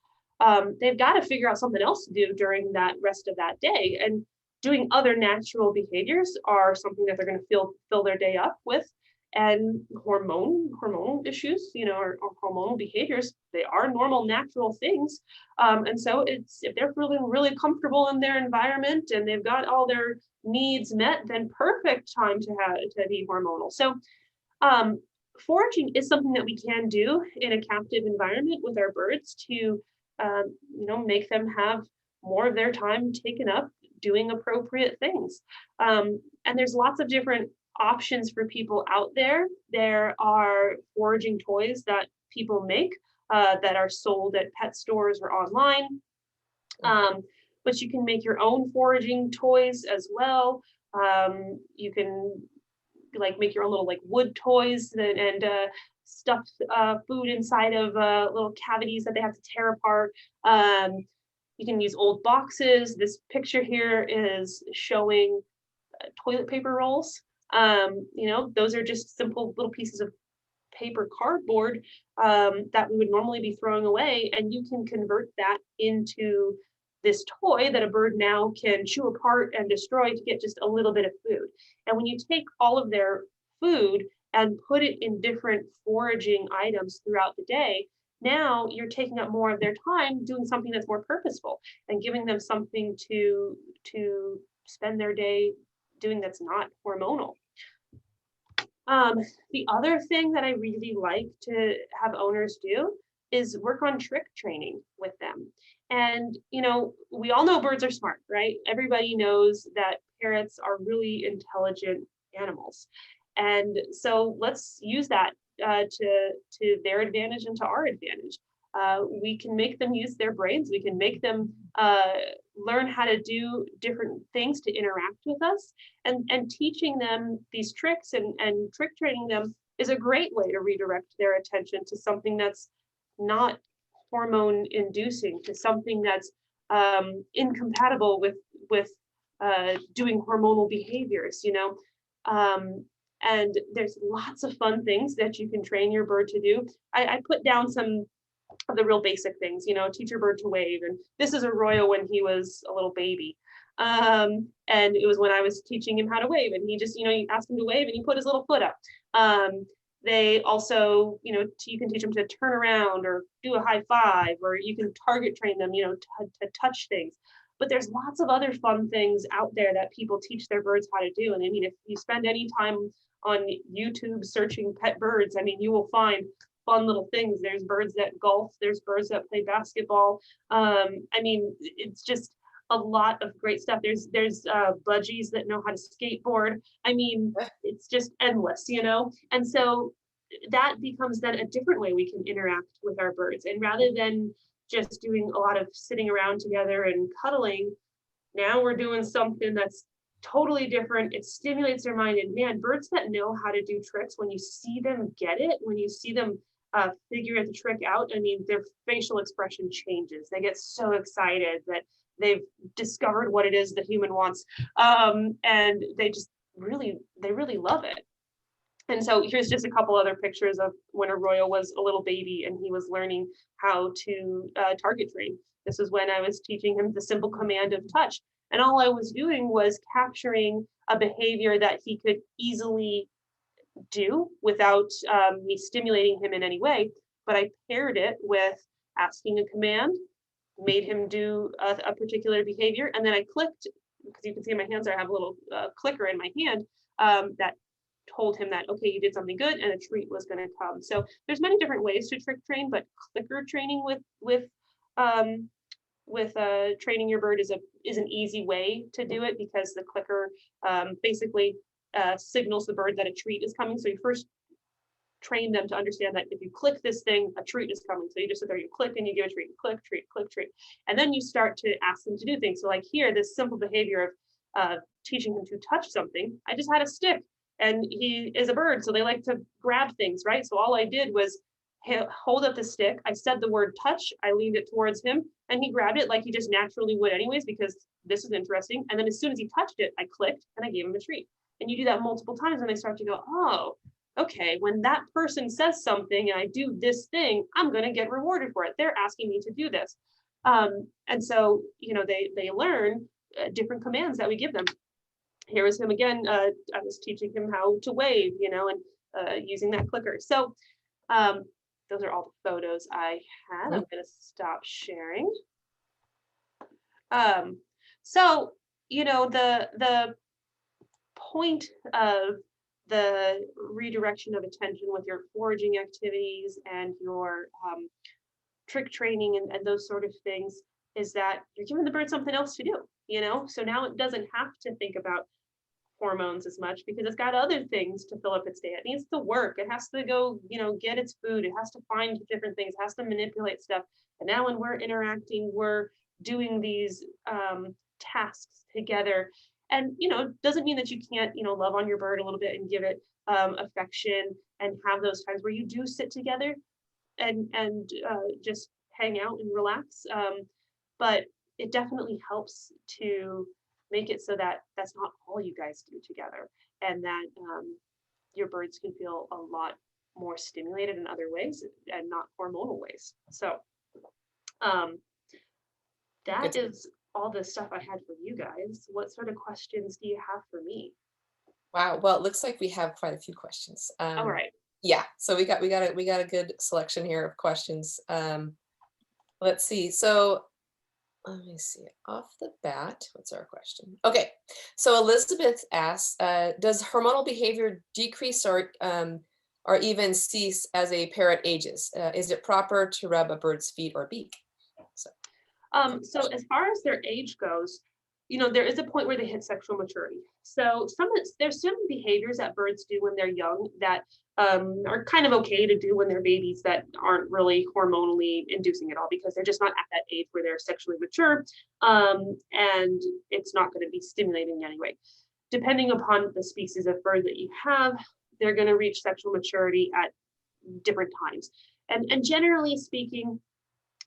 They've got to figure out something else to do during that rest of that day. And doing other natural behaviors are something that they're going to fill their day up with. And hormonal issues, or hormonal behaviors, they are normal, natural things. And so if they're feeling really comfortable in their environment and they've got all their needs met, then perfect time to be hormonal. So foraging is something that we can do in a captive environment with our birds to make them have more of their time taken up doing appropriate things. And there's lots of different options for people out there. There are foraging toys that people make that are sold at pet stores or online. But you can make your own foraging toys as well. You can make your own little wood toys and stuff food inside of little cavities that they have to tear apart. You can use old boxes. This picture here is showing toilet paper rolls. Those are just simple little pieces of paper cardboard that we would normally be throwing away, and you can convert that into this toy that a bird now can chew apart and destroy to get just a little bit of food. And when you take all of their food and put it in different foraging items throughout the day, now you're taking up more of their time doing something that's more purposeful and giving them something to spend their day doing that's not hormonal. The other thing that I really like to have owners do is work on trick training with them. And, we all know birds are smart, right? Everybody knows that parrots are really intelligent animals. And so let's use that to their advantage and to our advantage. We can make them use their brains. We can make them learn how to do different things to interact with us. And teaching them these tricks and trick training them is a great way to redirect their attention to something that's not hormone inducing, to something that's incompatible with doing hormonal behaviors, and there's lots of fun things that you can train your bird to do. I put down some of the real basic things, teach your bird to wave. And this is Arroyo when he was a little baby. And it was when I was teaching him how to wave, and he just, you ask him to wave and he put his little foot up. They also, you can teach them to turn around or do a high five, or you can target train them, to touch things. But there's lots of other fun things out there that people teach their birds how to do. And I mean, if you spend any time on YouTube searching pet birds, I mean, you will find fun little things. There's birds that golf, there's birds that play basketball. I mean, it's just a lot of great stuff. There's budgies that know how to skateboard. I mean, it's just endless, you know? And so that becomes then a different way we can interact with our birds. And rather than just doing a lot of sitting around together and cuddling, now we're doing something that's totally different. It stimulates their mind. And man, birds that know how to do tricks, when you see them get it, when you see them figure the trick out, I mean, their facial expression changes. They get so excited that they've discovered what it is the human wants. And they really love it. And so here's just a couple other pictures of when Arroyo was a little baby and he was learning how to target train. This is when I was teaching him the simple command of touch. And all I was doing was capturing a behavior that he could easily do without me stimulating him in any way. But I paired it with asking a command, made him do a particular behavior. And then I clicked, because you can see in my hands, I have a little clicker in my hand that told him that, okay, you did something good and a treat was going to come. So there's many different ways to trick train, but clicker training with training your bird is an easy way to do it, because the clicker basically signals the bird that a treat is coming. So you first train them to understand that if you click this thing, a treat is coming. So you just sit there, you click and you give a treat, click, treat, click, treat. And then you start to ask them to do things. So like here, this simple behavior of teaching him to touch something, I just had a stick. And he is a bird, so they like to grab things, right? So all I did was hold up the stick. I said the word touch. I leaned it towards him, and he grabbed it like he just naturally would anyways, because this is interesting. And then as soon as he touched it, I clicked and I gave him a treat. And you do that multiple times, and they start to go, oh, okay, when that person says something and I do this thing, I'm going to get rewarded for it. They're asking me to do this. And so, you know, they learn different commands that we give them. Here is him again. I was teaching him how to wave, you know, and using that clicker. So those are all the photos I had. I'm going to stop sharing. So, you know, the point of the redirection of attention with your foraging activities and your trick training and those sort of things is that you're giving the bird something else to do, you know? So now it doesn't have to think about hormones as much, because it's got other things to fill up its day. It needs to work. It has to go, you know, get its food. It has to find different things. It has to manipulate stuff. And now when we're interacting, we're doing these tasks together. And, you know, doesn't mean that you can't, you know, love on your bird a little bit and give it affection and have those times where you do sit together and just hang out and relax. But it definitely helps to make it so that that's not all you guys do together, and that your birds can feel a lot more stimulated in other ways and not hormonal ways. So that is all the stuff I had for you guys. What sort of questions do you have for me? Wow. Well, it looks like we have quite a few questions. All right. Yeah. So we got a good selection here of questions. Let's see. So let me see. Off the bat, what's our question? Okay. So Elizabeth asks, does hormonal behavior decrease or even cease as a parrot ages? Is it proper to rub a bird's feet or beak? So as far as their age goes, you know, there is a point where they hit sexual maturity. So there's some behaviors that birds do when they're young that are kind of okay to do when they're babies, that aren't really hormonally inducing at all, because they're just not at that age where they're sexually mature, and it's not going to be stimulating anyway. Depending upon the species of bird that you have, they're going to reach sexual maturity at different times. And generally speaking,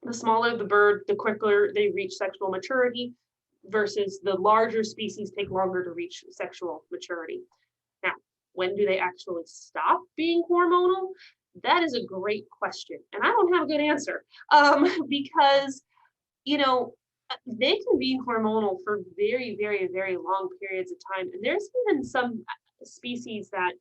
the smaller the bird, the quicker they reach sexual maturity, versus the larger species take longer to reach sexual maturity. Now, when do they actually stop being hormonal? That is a great question, and I don't have a good answer, because, you know, they can be hormonal for very, very, very long periods of time. And there's even some species that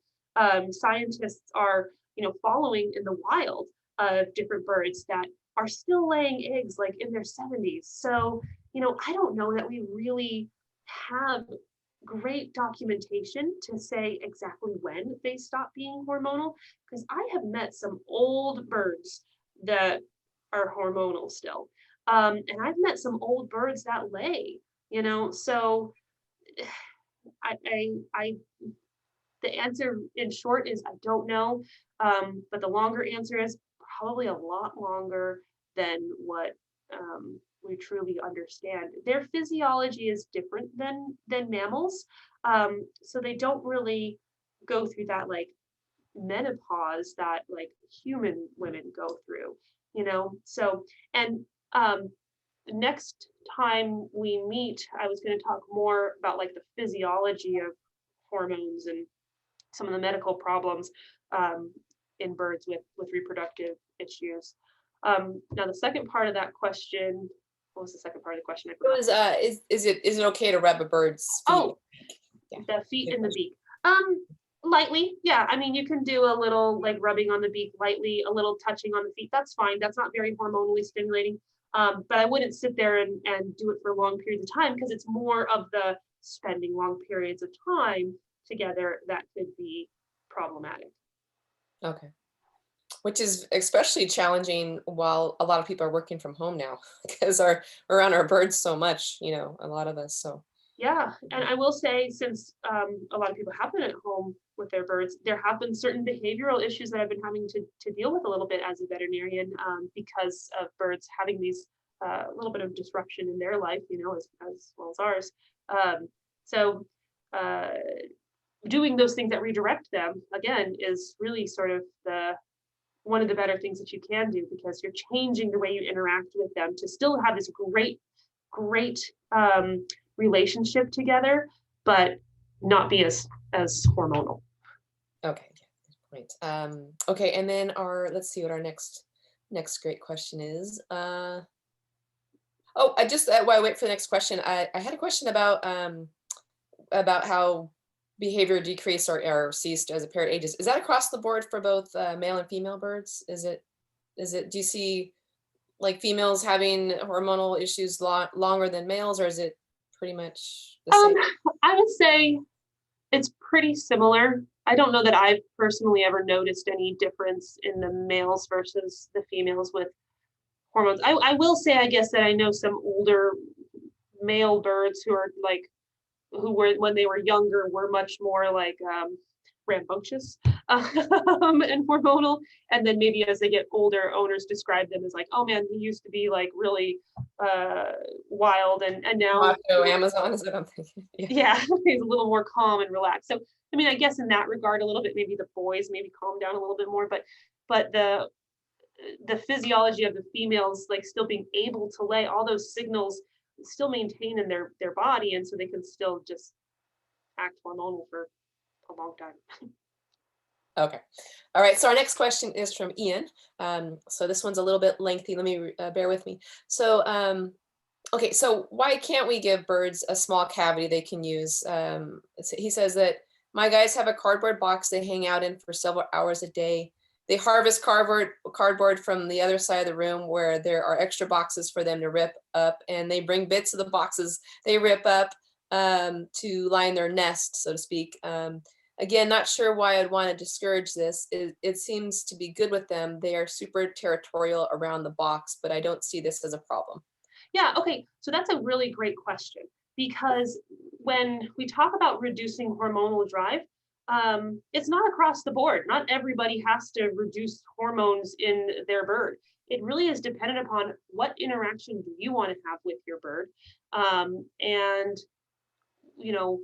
scientists are, you know, following in the wild of different birds that are still laying eggs like in their 70s. So, you know, I don't know that we really have great documentation to say exactly when they stop being hormonal, because I have met some old birds that are hormonal still. And I've met some old birds that lay So I the answer in short is I don't know. But the longer answer is probably a lot longer than what we truly understand. Their physiology is different than mammals, so they don't really go through that like menopause that like human women go through. So and next time we meet, I was going to talk more about like the physiology of hormones and some of the medical problems um, in birds with reproductive issues. Now, the second part of that question, what was the second part of the question? I It forgot. was, is it okay to rub a bird's feet? Oh, Yeah. the feet Good and the question. beak. Lightly, yeah. I mean, you can do a little like rubbing on the beak lightly, a little touching on the feet. That's fine. That's not very hormonally stimulating. But I wouldn't sit there and do it for long periods of time because it's more of the spending long periods of time together that could be problematic. Okay. Which is especially challenging while a lot of people are working from home now because we're around our birds so much, a lot of us. So Yeah, and I will say, since a lot of people have been at home with their birds, there have been certain behavioral issues that I've been having to deal with a little bit as a veterinarian because of birds having these little bit of disruption in their life, as well as ours. So uh, doing those things that redirect them again is really sort of the one of the better things that you can do because you're changing the way you interact with them to still have this great relationship together, but not be as hormonal. okay, yeah, good point. Okay, and then let's see what our next great question is. Oh, I just while I wait for the next question, I had a question about how behavior decreased or ceased as a parrot ages. Is that across the board for both male and female birds? Do you see like females having hormonal issues longer than males, or is it pretty much the Um, same? I would say it's pretty similar. I don't know that I've personally ever noticed any difference in the males versus the females with hormones. I will say, I guess, that I know some older male birds who are like who were when they were younger were much more like rambunctious and hormonal, and then maybe as they get older, owners describe them as like, oh man, he used to be like really uh, wild, and now he's a Macho little, Amazon is what I'm thinking. Yeah. yeah, he's a little more calm and relaxed. So I mean, I guess in that regard, a little bit maybe the boys maybe calm down a little bit more, but the physiology of the females like still being able to lay all those signals still maintain in their body, and so they can still just act hormonal for a long time. Okay. All right. So our next question is from Ian. So this one's a little bit lengthy. Let me bear with me. So okay. So why can't we give birds a small cavity they can use? He says that my guys have a cardboard box they hang out in for several hours a day. They harvest cardboard from the other side of the room where there are extra boxes for them to rip up, and they bring bits of the boxes they rip up to line their nest, so to speak. Again, not sure why I'd want to discourage this. It seems to be good with them. They are super territorial around the box, but I don't see this as a problem. Yeah, okay. So that's a really great question because when we talk about reducing hormonal drive, it's not across the board. Not everybody has to reduce hormones in their bird. It really is dependent upon what interaction do you want to have with your bird, and you know,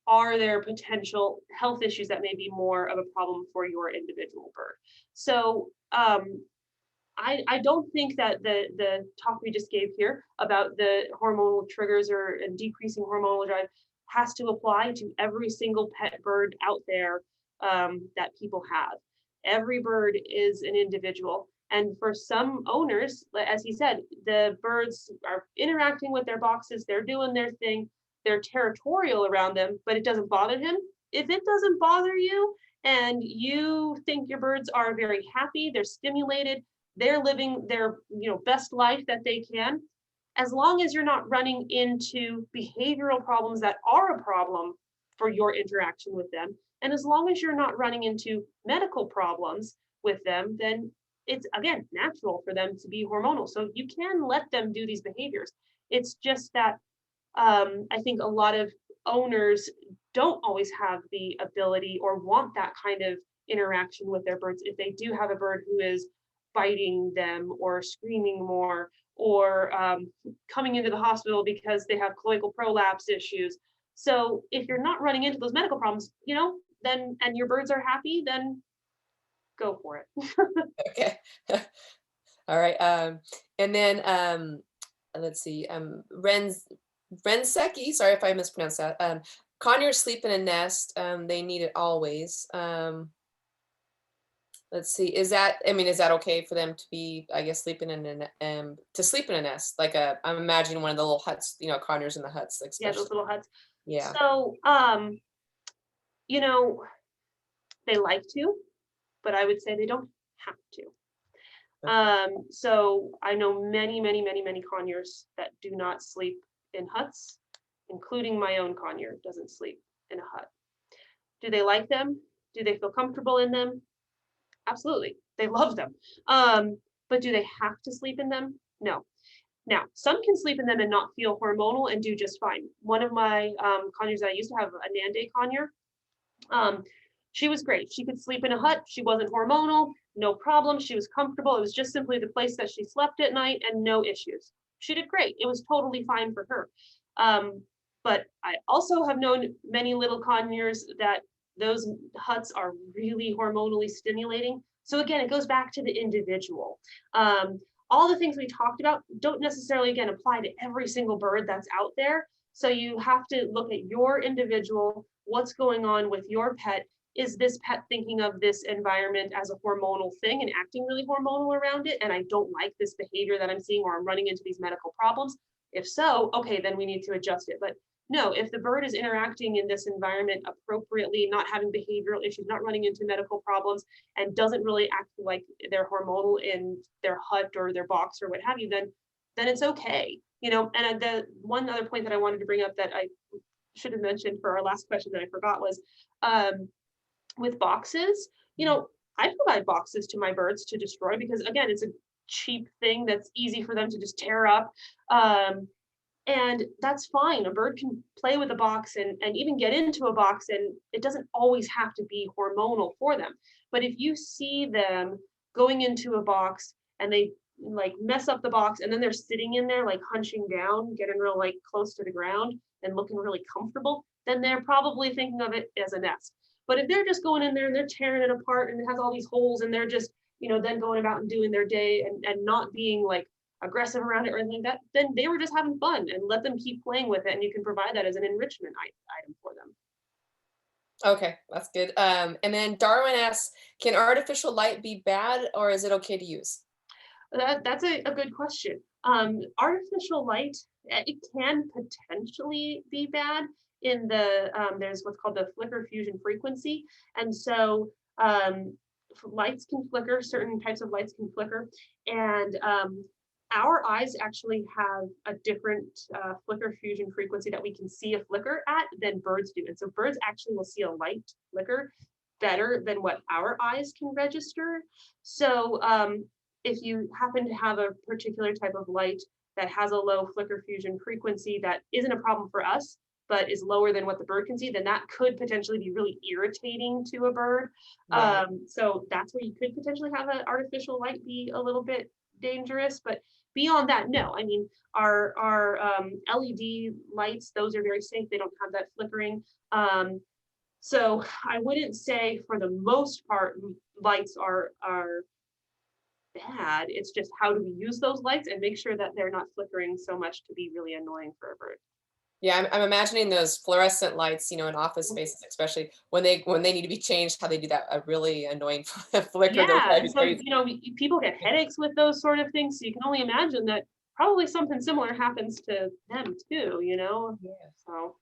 are there potential health issues that may be more of a problem for your individual bird? So I don't think that the talk we just gave here about the hormonal triggers or decreasing hormonal drive has to apply to every single pet bird out there that people have. Every bird is an individual. And for some owners, as he said, the birds are interacting with their boxes, they're doing their thing, they're territorial around them, but it doesn't bother him. If it doesn't bother you and you think your birds are very happy, they're stimulated, they're living their best life that they can, as long as you're not running into behavioral problems that are a problem for your interaction with them, and as long as you're not running into medical problems with them, then it's again natural for them to be hormonal. So you can let them do these behaviors. It's just that I think a lot of owners don't always have the ability or want that kind of interaction with their birds. If they do have a bird who is biting them or screaming more or coming into the hospital because they have cloacal prolapse issues. So if you're not running into those medical problems, then and your birds are happy, then go for it. Okay. All right. And then let's see. Renseki, sorry if I mispronounced that. Conures sleep in a nest. They need it always. Let's see. Is that okay for them to be, I guess, sleeping in to sleep in a nest? Like I'm imagining one of the little huts, conures in the huts, like Yeah, those especially. little huts. Yeah. So, you know, they like to, but I would say they don't have to. Okay. So I know many, many, many, many conures that do not sleep in huts, including my own conure doesn't sleep in a hut. Do they like them? Do they feel comfortable in them? Absolutely. They love them. But do they have to sleep in them? No. Now, some can sleep in them and not feel hormonal and do just fine. One of my conures that I used to have, a Nande conure, um, she was great. She could sleep in a hut. She wasn't hormonal, no problem. She was comfortable. It was just simply the place that she slept at night and no issues. She did great. It was totally fine for her. But I also have known many little conures that those huts are really hormonally stimulating. So again, it goes back to the individual. All the things we talked about don't necessarily, again, apply to every single bird that's out there. So you have to look at your individual, what's going on with your pet. Is this pet thinking of this environment as a hormonal thing and acting really hormonal around it? And I don't like this behavior that I'm seeing, or I'm running into these medical problems. If so, okay, then we need to adjust it. But no, if the bird is interacting in this environment appropriately, not having behavioral issues, not running into medical problems, and doesn't really act like they're hormonal in their hut or their box or what have you, then it's okay. And the one other point that I wanted to bring up that I should have mentioned for our last question that I forgot was, with boxes, I provide boxes to my birds to destroy because again, it's a cheap thing that's easy for them to just tear up. And that's fine. A bird can play with a box and even get into a box, and it doesn't always have to be hormonal for them. But if you see them going into a box and they like mess up the box and then they're sitting in there like hunching down, getting real like close to the ground and looking really comfortable, then they're probably thinking of it as a nest. But if they're just going in there and they're tearing it apart and it has all these holes and they're just, then going about and doing their day and not being like aggressive around it or anything like that, then they were just having fun, and let them keep playing with it. And you can provide that as an enrichment item for them. Okay, that's good. And then Darwin asks, can artificial light be bad or is it okay to use? That's a good question. Artificial light, it can potentially be bad in there's what's called the flicker fusion frequency. And so lights can flicker, certain types of lights can flicker. And our eyes actually have a different flicker fusion frequency that we can see a flicker at than birds do. And so birds actually will see a light flicker better than what our eyes can register. So if you happen to have a particular type of light that has a low flicker fusion frequency that isn't a problem for us, but is lower than what the bird can see, then that could potentially be really irritating to a bird. Right. So that's where you could potentially have an artificial light be a little bit dangerous. But beyond that, no. I mean, our LED lights, those are very safe. They don't have that flickering. So I wouldn't say for the most part lights are bad. It's just how do we use those lights and make sure that they're not flickering so much to be really annoying for a bird. Yeah, I'm imagining those fluorescent lights, in office spaces, especially when they need to be changed, how they do that, a really annoying flicker. Those Yeah, drive and me so crazy. people get headaches with those sort of things. So you can only imagine that probably something similar happens to them too. Yeah. So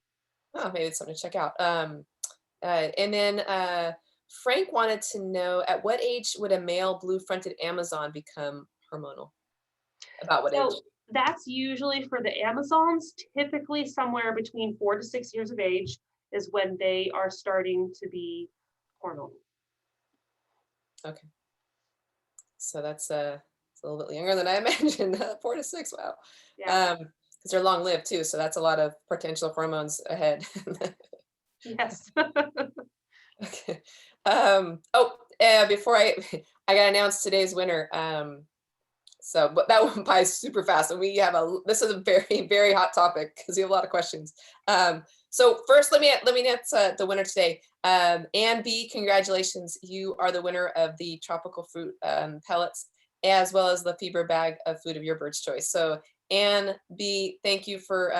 Oh, maybe it's something to check out. And then Frank wanted to know, at what age would a male blue-fronted Amazon become hormonal? About what age? so that's usually for the Amazons. Typically, somewhere between 4 to 6 years of age is when they are starting to be hormonal. Okay. So that's it's a little bit younger than I imagined. 4 to 6. Wow. Yeah. because they're long lived too. So that's a lot of potential hormones ahead. Yes. Okay. Before I gotta announce today's winner. So, but that went by super fast, and this is a very, very hot topic because we have a lot of questions. So first, let me announce the winner today. Ann B, congratulations! You are the winner of the tropical fruit pellets, as well as the Lafeber bag of food of your bird's choice. So, Ann B, thank you for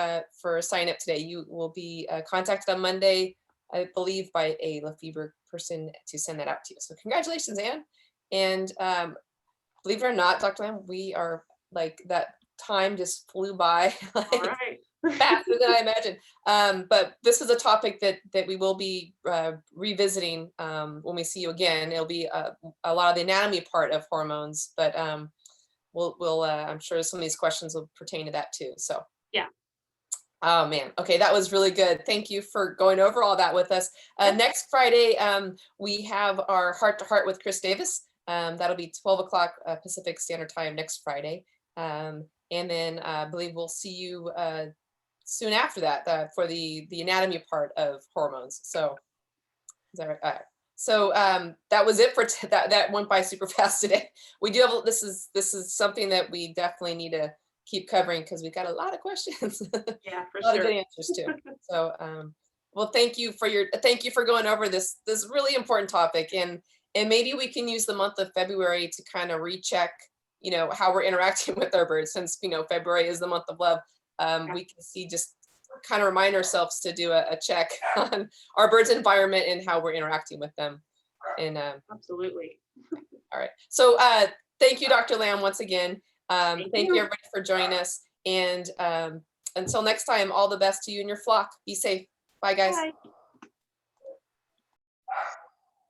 signing up today. You will be contacted on Monday, I believe, by a Lafeber person to send that out to you. So, congratulations, Ann! And believe it or not, Dr. Lamb, we are like that time just flew by like All right. faster than I imagined. But this is a topic that we will be revisiting when we see you again. It'll be a lot of the anatomy part of hormones, but we'll I'm sure some of these questions will pertain to that too. So yeah. Oh man. Okay, that was really good. Thank you for going over all that with us. Next Friday, we have our Heart to Heart with Chris Davis. That'll be 12 o'clock Pacific Standard Time next Friday. And then I believe we'll see you soon after that for the anatomy part of hormones. So, is that right? So that was it for that went by super fast today. We do have this is something that we definitely need to keep covering because we've got a lot of questions. Yeah, for a lot sure. of good answers too. So well, thank you for going over this really important topic, and maybe we can use the month of February to kind of recheck, how we're interacting with our birds, since February is the month of love. We can see, just kind of remind ourselves to do a check on our birds' environment and how we're interacting with them. And absolutely. All right. So thank you, Dr. Lamb, once again. Thank you, everybody, for joining us. And until next time, all the best to you and your flock. Be safe. Bye, guys. Bye.